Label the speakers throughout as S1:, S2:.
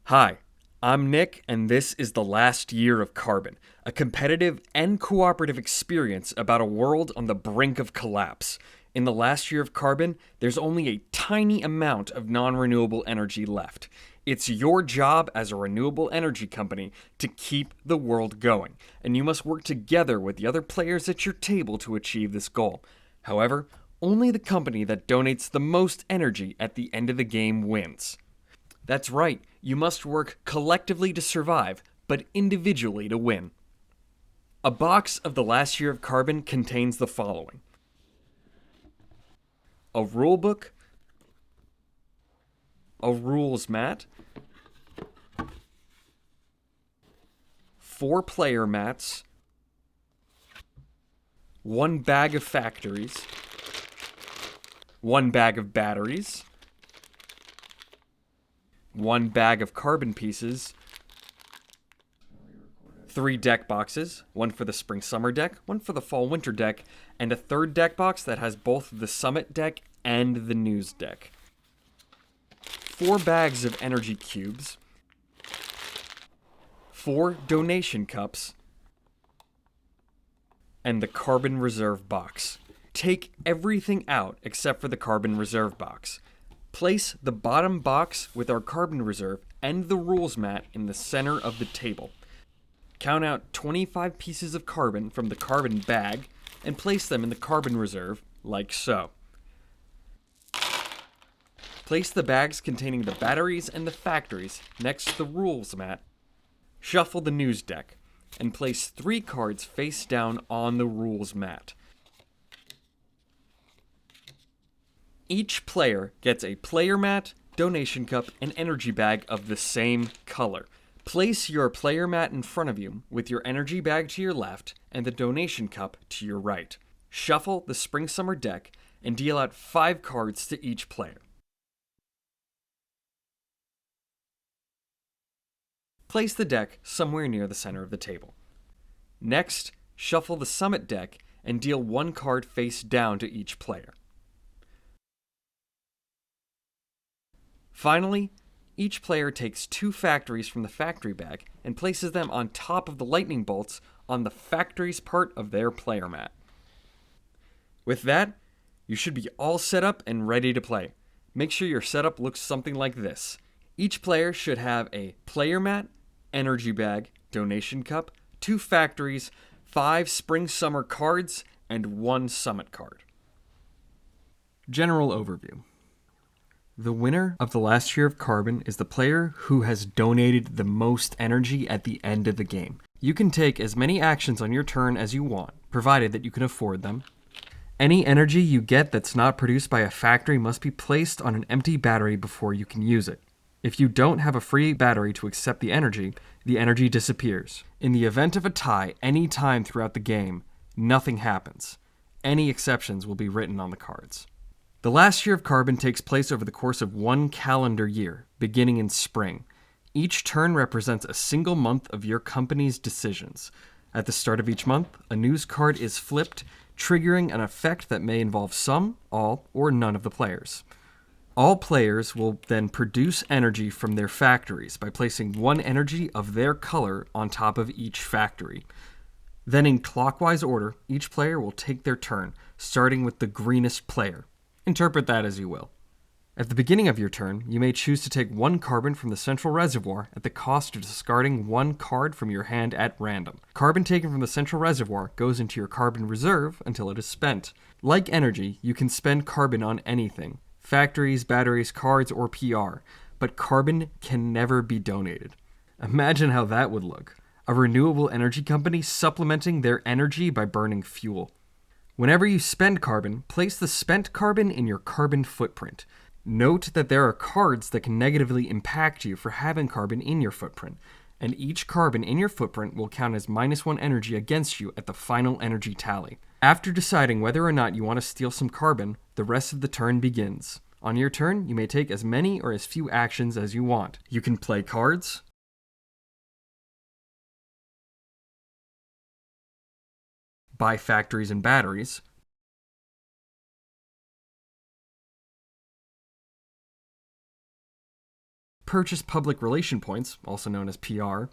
S1: Hi, I'm Nick, and this is The Last Year of Carbon, a competitive and cooperative experience about a world on the brink of collapse. In The Last Year of Carbon, there's only a tiny amount of non-renewable energy left. It's your job as a renewable energy company to keep the world going, and you must work together with the other players at your table to achieve this goal. However, only the company that donates the most energy at the end of the game wins. That's right, you must work collectively to survive, but individually to win. A box of The Last Year of Carbon contains the following: a rulebook, a rules mat, 4 player mats, 1 bag of factories, 1 bag of batteries, 1 bag of carbon pieces, 3 deck boxes, 1 for the spring-summer deck, 1 for the fall-winter deck, and a 3rd deck box that has both the summit deck and the news deck. 4 bags of energy cubes, 4 donation cups, and the carbon reserve box. Take everything out except for the carbon reserve box. Place the bottom box with our carbon reserve and the rules mat in the center of the table. Count out 25 pieces of carbon from the carbon bag and place them in the carbon reserve, like so. Place the bags containing the batteries and the factories next to the rules mat. Shuffle the news deck and place 3 cards face down on the rules mat. Each player gets a player mat, donation cup, and energy bag of the same color. Place your player mat in front of you with your energy bag to your left and the donation cup to your right. Shuffle the spring-summer deck and deal out 5 cards to each player. Place the deck somewhere near the center of the table. Next, shuffle the summit deck and deal 1 card face down to each player. Finally, each player takes 2 factories from the factory bag and places them on top of the lightning bolts on the factories part of their player mat. With that, you should be all set up and ready to play. Make sure your setup looks something like this. Each player should have a player mat, energy bag, donation cup, 2 factories, 5 spring-summer cards, and 1 summit card. General overview. The winner of The Last Year of Carbon is the player who has donated the most energy at the end of the game. You can take as many actions on your turn as you want, provided that you can afford them. Any energy you get that's not produced by a factory must be placed on an empty battery before you can use it. If you don't have a free battery to accept the energy disappears. In the event of a tie any time throughout the game, nothing happens. Any exceptions will be written on the cards. The Last Year of Carbon takes place over the course of 1 calendar year, beginning in spring. Each turn represents a single month of your company's decisions. At the start of each month, a news card is flipped, triggering an effect that may involve some, all, or none of the players. All players will then produce energy from their factories by placing 1 energy of their color on top of each factory. Then in clockwise order, each player will take their turn, starting with the greenest player. Interpret that as you will. At the beginning of your turn, you may choose to take 1 carbon from the central reservoir at the cost of discarding 1 card from your hand at random. Carbon taken from the central reservoir goes into your carbon reserve until it is spent. Like energy, you can spend carbon on anything: factories, batteries, cards, or PR, but carbon can never be donated. Imagine how that would look. A renewable energy company supplementing their energy by burning fuel. Whenever you spend carbon, place the spent carbon in your carbon footprint. Note that there are cards that can negatively impact you for having carbon in your footprint, and each carbon in your footprint will count as -1 energy against you at the final energy tally. After deciding whether or not you want to steal some carbon, the rest of the turn begins. On your turn, you may take as many or as few actions as you want. You can play cards, buy factories and batteries, purchase public relation points, also known as PR,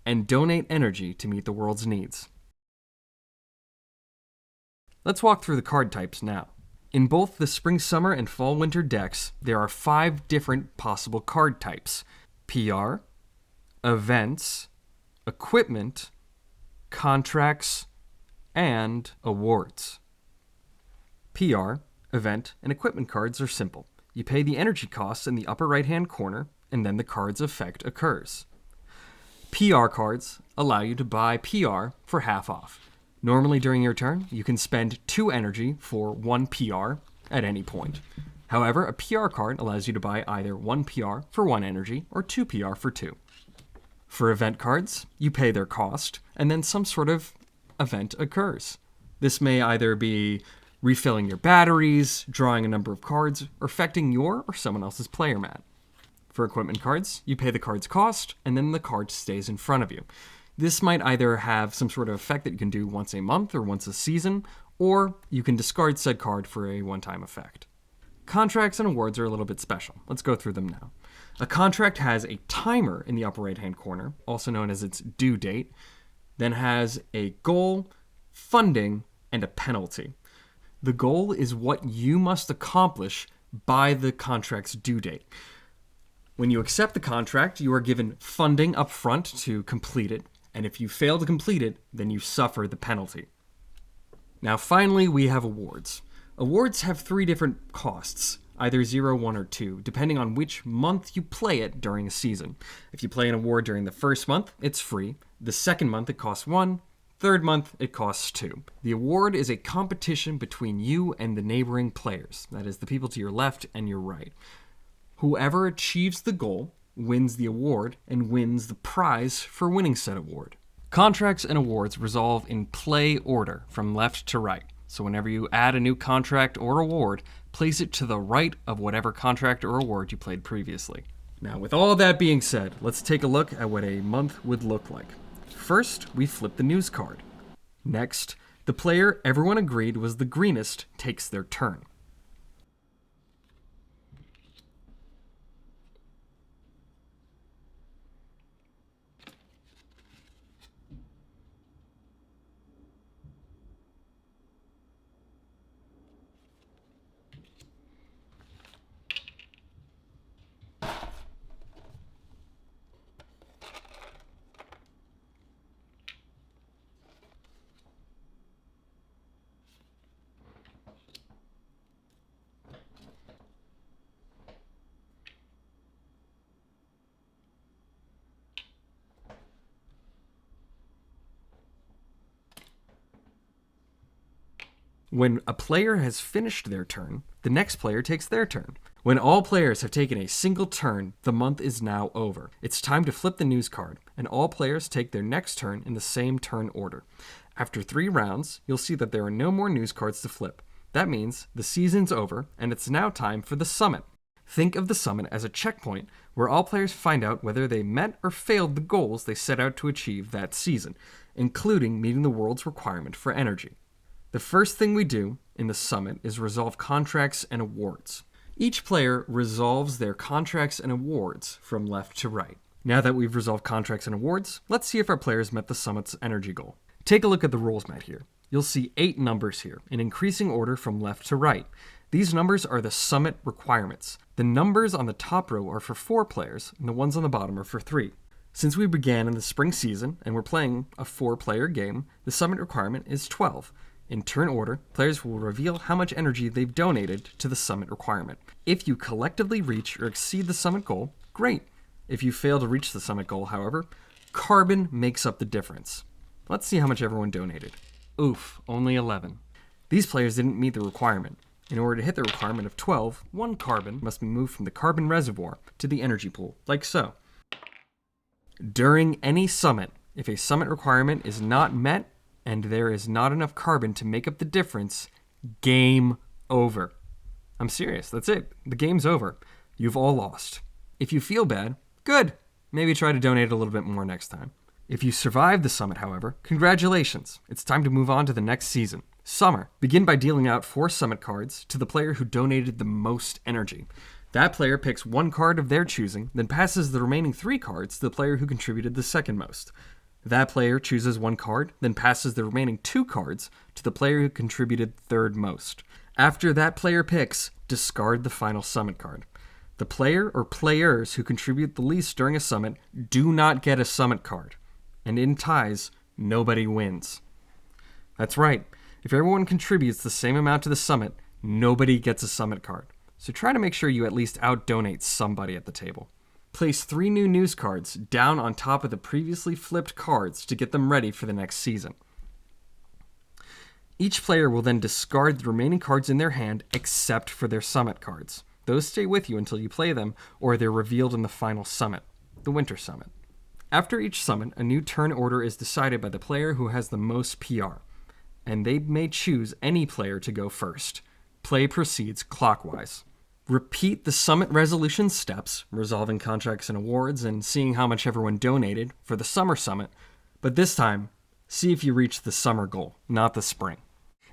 S1: and donate energy to meet the world's needs. Let's walk through the card types now. In both the spring, summer, and fall, winter decks, there are 5 different possible card types: PR, events, equipment, contracts, and awards. PR, event, and equipment cards are simple. You pay the energy costs in the upper right-hand corner, and then the card's effect occurs. PR cards allow you to buy PR for half off. Normally during your turn, you can spend 2 energy for 1 PR at any point. However, a PR card allows you to buy either 1 PR for 1 energy or 2 PR for 2. For event cards, you pay their cost, and then some sort of event occurs. This may either be refilling your batteries, drawing a number of cards, or affecting your or someone else's player mat. For equipment cards, you pay the card's cost, and then the card stays in front of you. This might either have some sort of effect that you can do once a month or once a season, or you can discard said card for a one-time effect. Contracts and awards are a little bit special. Let's go through them now. A contract has a timer in the upper right-hand corner, also known as its due date, then has a goal, funding, and a penalty. The goal is what you must accomplish by the contract's due date. When you accept the contract, you are given funding up front to complete it, and if you fail to complete it, then you suffer the penalty. Now finally, we have awards. Awards have 3 different costs, either 0, 1, or 2, depending on which month you play it during a season. If you play an award during the first month, it's free. The second month, it costs 1. Third month, it costs 2. The award is a competition between you and the neighboring players. That is, the people to your left and your right. Whoever achieves the goal wins the award and wins the prize for winning said award. Contracts and awards resolve in play order from left to right. So whenever you add a new contract or award, place it to the right of whatever contract or award you played previously. Now, with all that being said, let's take a look at what a month would look like. First, we flip the news card. Next, the player everyone agreed was the greenest takes their turn. When a player has finished their turn, the next player takes their turn. When all players have taken a single turn, the month is now over. It's time to flip the news card, and all players take their next turn in the same turn order. After 3 rounds, you'll see that there are no more news cards to flip. That means the season's over, and it's now time for the summit. Think of the summit as a checkpoint where all players find out whether they met or failed the goals they set out to achieve that season, including meeting the world's requirement for energy. The first thing we do in the summit is resolve contracts and awards. Each player resolves their contracts and awards from left to right. Now that we've resolved contracts and awards, let's see if our players met the summit's energy goal. Take a look at the rules mat here. You'll see 8 numbers here, in increasing order from left to right. These numbers are the summit requirements. The numbers on the top row are for 4 players, and the ones on the bottom are for 3. Since we began in the spring season, and we're playing a 4-player game, the summit requirement is 12. In turn order, players will reveal how much energy they've donated to the summit requirement. If you collectively reach or exceed the summit goal, great. If you fail to reach the summit goal, however, carbon makes up the difference. Let's see how much everyone donated. Oof, only 11. These players didn't meet the requirement. In order to hit the requirement of 12, 1 carbon must be moved from the carbon reservoir to the energy pool, like so. During any summit, if a summit requirement is not met, and there is not enough carbon to make up the difference, game over. I'm serious, that's it. The game's over. You've all lost. If you feel bad, good. Maybe try to donate a little bit more next time. If you survive the summit, however, congratulations. It's time to move on to the next season. Summer. Begin by dealing out 4 summit cards to the player who donated the most energy. That player picks 1 card of their choosing, then passes the remaining 3 cards to the player who contributed the second most. That player chooses 1 card, then passes the remaining 2 cards to the player who contributed third most. After that player picks, discard the final summit card. The player or players who contribute the least during a summit do not get a summit card. And in ties, nobody wins. That's right. If everyone contributes the same amount to the summit, nobody gets a summit card. So try to make sure you at least out-donate somebody at the table. Place 3 new news cards down on top of the previously flipped cards to get them ready for the next season. Each player will then discard the remaining cards in their hand except for their summit cards. Those stay with you until you play them, or they're revealed in the final summit, the Winter Summit. After each summit, a new turn order is decided by the player who has the most PR, and they may choose any player to go first. Play proceeds clockwise. Repeat the summit resolution steps, resolving contracts and awards, and seeing how much everyone donated for the summer summit, but this time, see if you reached the summer goal, not the spring.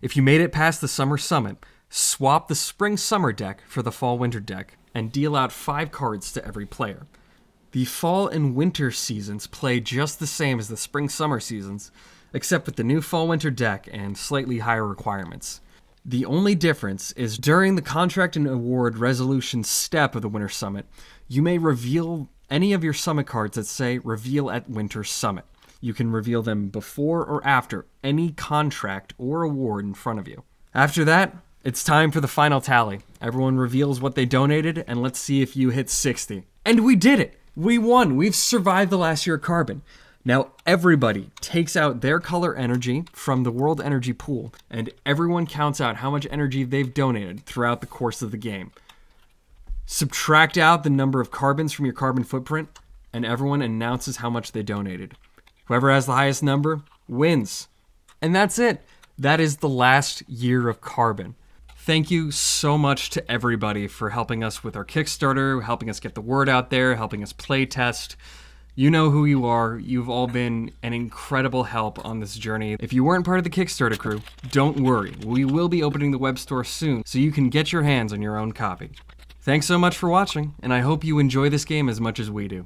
S1: If you made it past the summer summit, swap the spring-summer deck for the fall-winter deck, and deal out 5 cards to every player. The fall and winter seasons play just the same as the spring-summer seasons, except with the new fall-winter deck and slightly higher requirements. The only difference is during the contract and award resolution step of the Winter Summit, you may reveal any of your summit cards that say Reveal at Winter Summit. You can reveal them before or after any contract or award in front of you. After that, it's time for the final tally. Everyone reveals what they donated, and let's see if you hit 60. And we did it! We won! We've survived the last year of Carbon. Now everybody takes out their color energy from the World Energy Pool, and everyone counts out how much energy they've donated throughout the course of the game. Subtract out the number of carbons from your carbon footprint, and everyone announces how much they donated. Whoever has the highest number wins. And that's it. That is the last year of Carbon. Thank you so much to everybody for helping us with our Kickstarter, helping us get the word out there, helping us play test. You know who you are. You've all been an incredible help on this journey. If you weren't part of the Kickstarter crew, don't worry. We will be opening the web store soon, so you can get your hands on your own copy. Thanks so much for watching, and I hope you enjoy this game as much as we do.